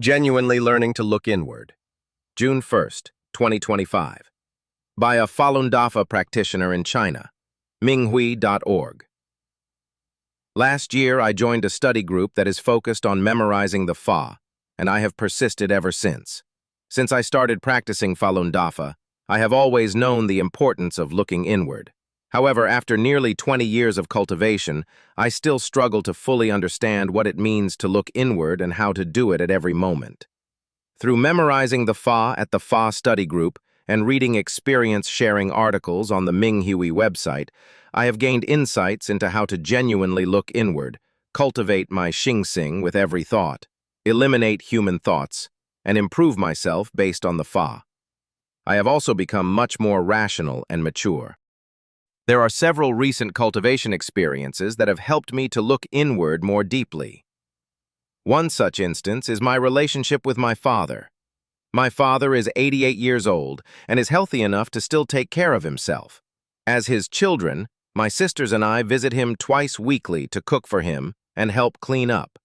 Genuinely Learning to Look Inward, June 1st, 2025, by a Falun Dafa practitioner in China, minghui.org. Last year, I joined a study group that is focused on memorizing the Fa, and I have persisted ever since. Since I started practicing Falun Dafa, I have always known the importance of looking inward. However, after nearly 20 years of cultivation, I still struggle to fully understand what it means to look inward and how to do it at every moment. Through memorizing the Fa at the Fa study group and reading experience-sharing articles on the Minghui website, I have gained insights into how to genuinely look inward, cultivate my Xingxing with every thought, eliminate human thoughts, and improve myself based on the Fa. I have also become much more rational and mature. There are several recent cultivation experiences that have helped me to look inward more deeply. One such instance is my relationship with my father. My father is 88 years old and is healthy enough to still take care of himself. As his children, my sisters and I visit him twice weekly to cook for him and help clean up.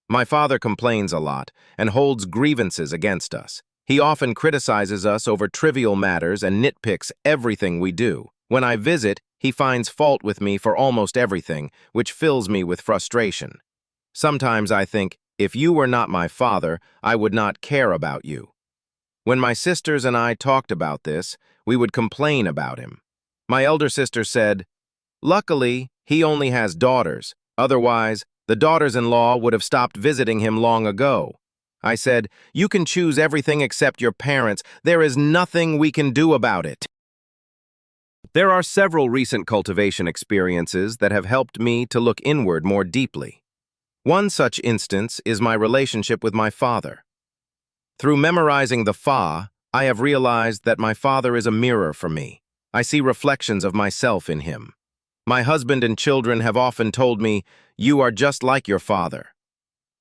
My father complains a lot and holds grievances against us. He often criticizes us over trivial matters and nitpicks everything we do. When I visit, he finds fault with me for almost everything, which fills me with frustration. Sometimes I think, if you were not my father, I would not care about you. When my sisters and I talked about this, we would complain about him. My elder sister said, "Luckily, he only has daughters. Otherwise, the daughters-in-law would have stopped visiting him long ago." I said, "You can choose everything except your parents. There is nothing we can do about it." There are several recent cultivation experiences that have helped me to look inward more deeply. One such instance is my relationship with my father. Through memorizing the Fa, I have realized that my father is a mirror for me. I see reflections of myself in him. My husband and children have often told me, "You are just like your father."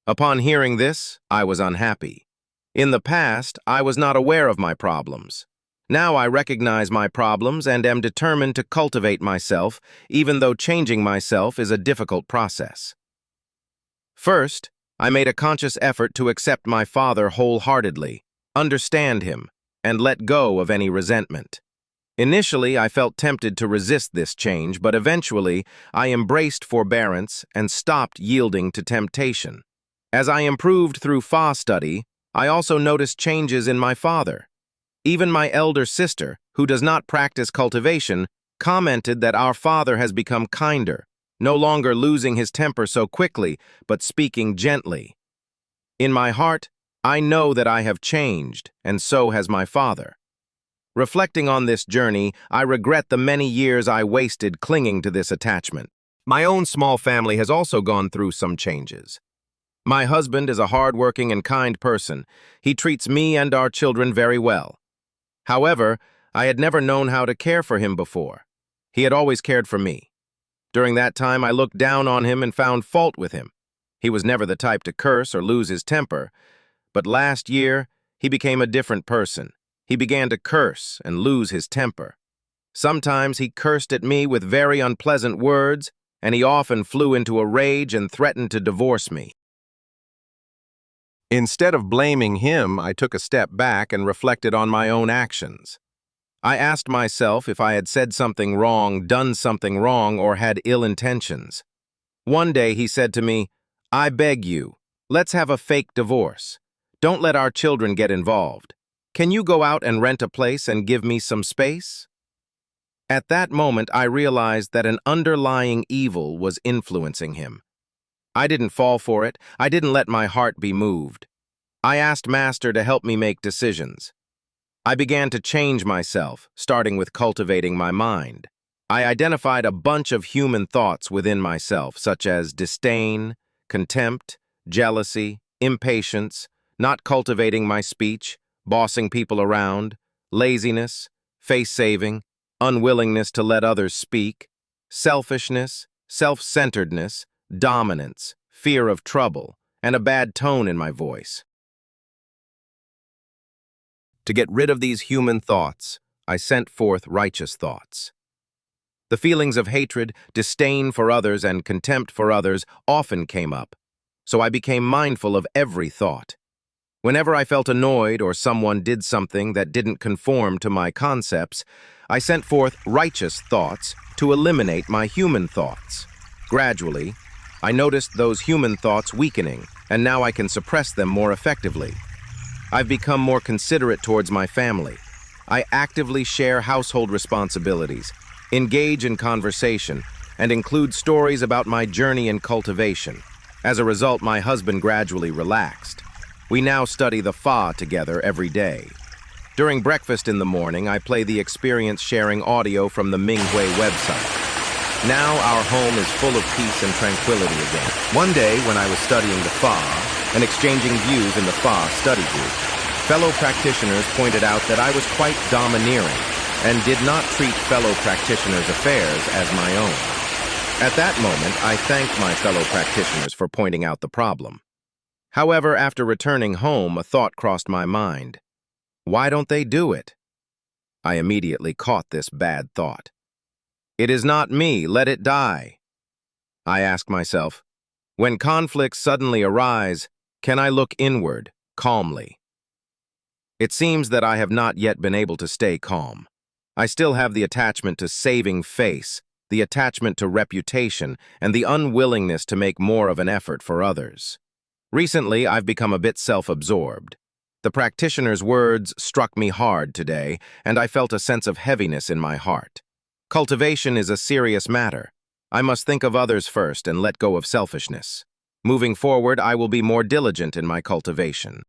Upon hearing this, I was unhappy. In the past, I was not aware of my problems. Now I recognize my problems and am determined to cultivate myself, even though changing myself is a difficult process. First, I made a conscious effort to accept my father wholeheartedly, understand him, and let go of any resentment. Initially, I felt tempted to resist this change, but eventually, I embraced forbearance and stopped yielding to temptation. As I improved through Fa study, I also noticed changes in my father. Even my elder sister, who does not practice cultivation, commented that our father has become kinder, no longer losing his temper so quickly, but speaking gently. In my heart, I know that I have changed, and so has my father. Reflecting on this journey, I regret the many years I wasted clinging to this attachment. My own small family has also gone through some changes. My husband is a hardworking and kind person. He treats me and our children very well. However, I had never known how to care for him before. He had always cared for me. During that time, I looked down on him and found fault with him. He was never the type to curse or lose his temper. But last year, he became a different person. He began to curse and lose his temper. Sometimes he cursed at me with very unpleasant words, and he often flew into a rage and threatened to divorce me. Instead of blaming him, I took a step back and reflected on my own actions. I asked myself if I had said something wrong, done something wrong, or had ill intentions. One day he said to me, "I beg you, let's have a fake divorce. Don't let our children get involved. Can you go out and rent a place and give me some space?" At that moment, I realized that an underlying evil was influencing him. I didn't fall for it. I didn't let my heart be moved. I asked Master to help me make decisions. I began to change myself, starting with cultivating my mind. I identified a bunch of human thoughts within myself, such as disdain, contempt, jealousy, impatience, not cultivating my speech, bossing people around, laziness, face-saving, unwillingness to let others speak, selfishness, self-centeredness, dominance, fear of trouble, and a bad tone in my voice. To get rid of these human thoughts, I sent forth righteous thoughts. The feelings of hatred, disdain for others, and contempt for others often came up, so I became mindful of every thought. Whenever I felt annoyed or someone did something that didn't conform to my concepts, I sent forth righteous thoughts to eliminate my human thoughts. Gradually, I noticed those human thoughts weakening, and now I can suppress them more effectively. I've become more considerate towards my family. I actively share household responsibilities, engage in conversation, and include stories about my journey in cultivation. As a result, my husband gradually relaxed. We now study the Fa together every day. During breakfast in the morning, I play the experience sharing audio from the Minghui website. Now our home is full of peace and tranquility again. One day, when I was studying the Fa and exchanging views in the Fa study group, fellow practitioners pointed out that I was quite domineering and did not treat fellow practitioners' affairs as my own. At that moment, I thanked my fellow practitioners for pointing out the problem. However, after returning home, a thought crossed my mind. Why don't they do it? I immediately caught this bad thought. It is not me, let it die. I ask myself, when conflicts suddenly arise, can I look inward, calmly? It seems that I have not yet been able to stay calm. I still have the attachment to saving face, the attachment to reputation, and the unwillingness to make more of an effort for others. Recently, I've become a bit self-absorbed. The practitioner's words struck me hard today, and I felt a sense of heaviness in my heart. Cultivation is a serious matter. I must think of others first and let go of selfishness. Moving forward, I will be more diligent in my cultivation.